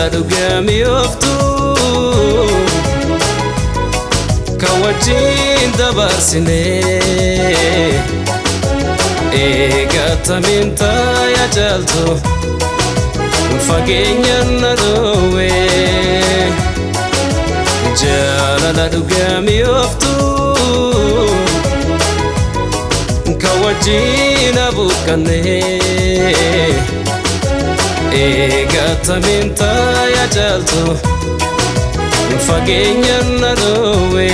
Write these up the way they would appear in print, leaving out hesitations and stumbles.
jaalala dhugamii ooftu kan wajjin dabarsinee eegatamiin taayaa jaaltu fageenyaan na dhoowwe jaalala dhugamii ooftu kan wajjin abuuqqannee eegatamiin taayaa jaaltu fageenyaan na dhoowwe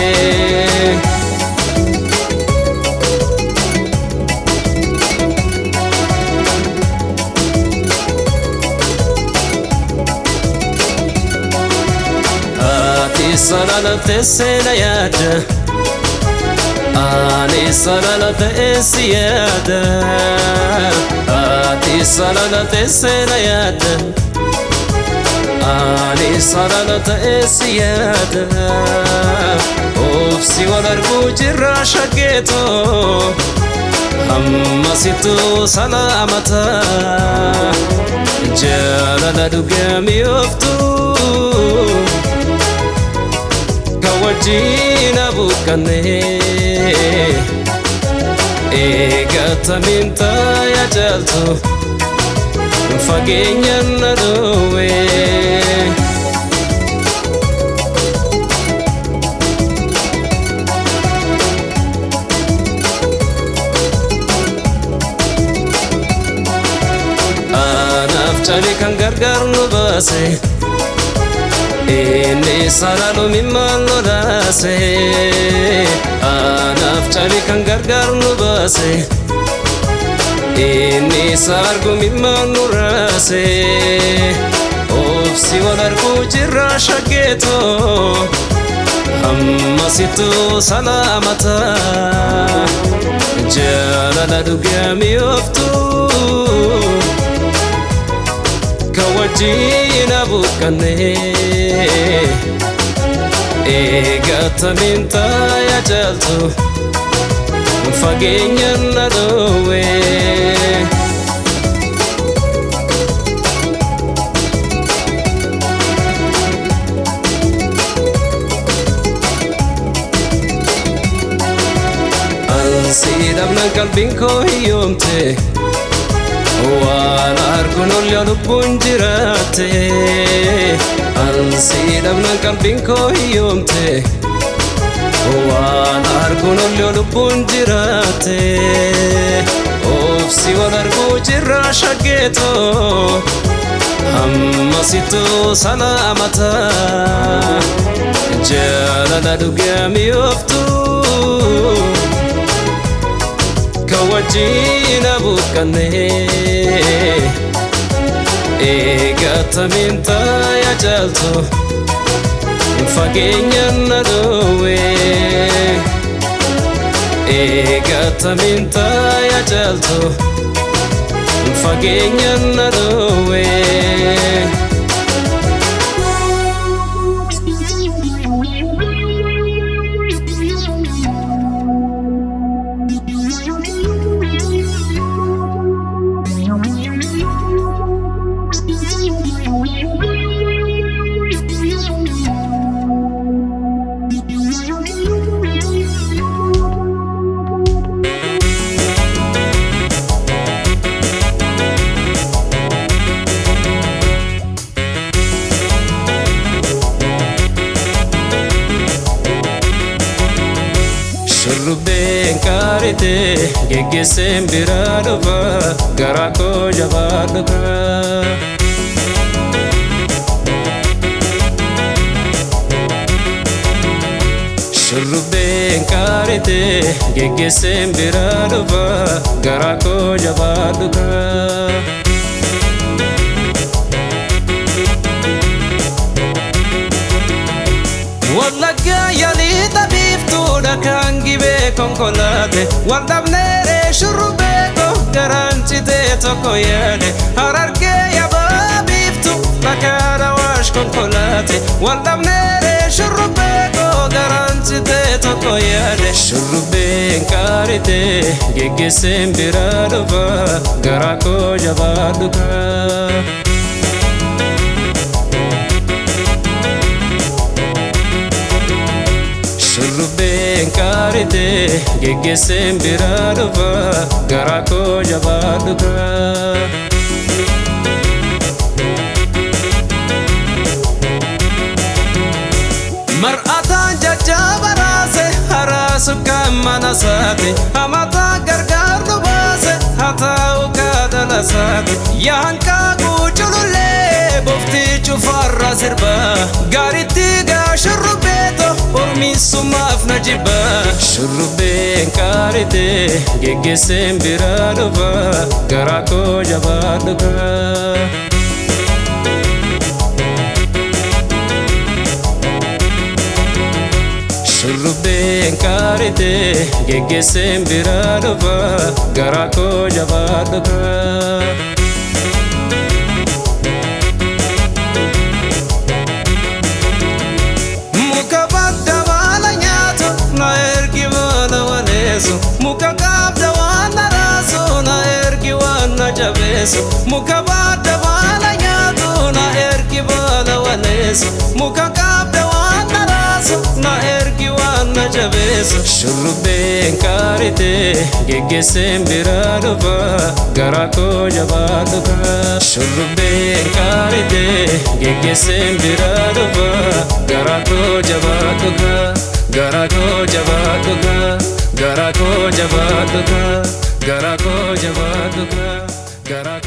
ati sarara teessee yaada ani sarara teessi yaada ati sarara teessee yaada ani sarara teessi yaada obsi wal arguu jirra shaggeetoo hammasitu salaamata jaalala dhugamii ooftu kan wajjin abuuqqannee eegatamiin taayaa jaaltu fageenyaan na dhoowwe anaaf cali kan gargaar nu baase inni sararuu mimmaan lolaase anaaf cali kan gargaar nu baase inni sararuu mimmaan nu raase obsi wal arguu jirra shaggeetoo hammasitu salaamata jaalala dhugamii ooftu kan wajjin abuuqqannee eegatamiin taayaa jaaltu fageenyaan na dhoowwe ansi dhabnaan qalbiin koo hiyyoomte waan arguun oolyaa lubbuun jiraatte ansi dhabnaan qalbiin koo hiyyoomte waan arguun oolyaa lubbuun jiraatte obsi wal arguu jirra shaggeetoo hammasitu salaamata jaalala dhugamii ooftu kan wajjin abuuqqannee eegatamiin taayaa jaaltu fageenyaan na dhoowwe eegatamiin taayaa jaaltu fageenyaan na dhoowwe shurrubbeen qaarite geggeesseen biraa dhufa garaa koo jabaa dhufa shurrubbeen qaarite geggeesseen biraa dhufa garaa koo jabaa dhufa wallaggaa yaalii tabiiftuudha kan gibee konkolaate wal dhabneeree shurrubbee koo garaan citee tokko yaade harargee yabaa biiftu bakka waash konkolaate wal dhabneeree shurrubbee koo garaan citee tokko yaade shurrubbeen qaarite geggeesseen biraa dhufa garaa koo jabaa dhufa geggeesseen biraa dhufa garaa koo jabaadhu kaa. Mar'ataan jajjaba raase haraasu kan mana saate hamataa gargaar nu baase hataa'u kaadala saate yaankaa guuculullee boftii cufarra sirba gaaritti gaa shurrubbeeto ormiisumaaf na jibba shurrubbeen qaarite geggeesseen biraa dhufa garaa koo jabaadhu kaa. Shurrubbeen qaarite geggeesseen biraa dhufa garaa koo jabaadhu kaa. Muka badda baala nyaatu na ergi baala waleessu muka qabda waan na raasu na ergi waan na jabeessu muka badda baala nyaatu na ergi baala waleessu muka qabda waan na raasu na ergi waan na jabeessu shurrubbeen qaarite geggeesseen biraa dhufa garaa koo jabaadhu kaa. Shurrubbeen qaarite geggeesseen biraa dhufa garaa koo jabaadhu kaa. Garaa koo jabaadhu kaa. Garaa koo jabaadhu kaa. Garaa koo jabaadhu kaa. Garaa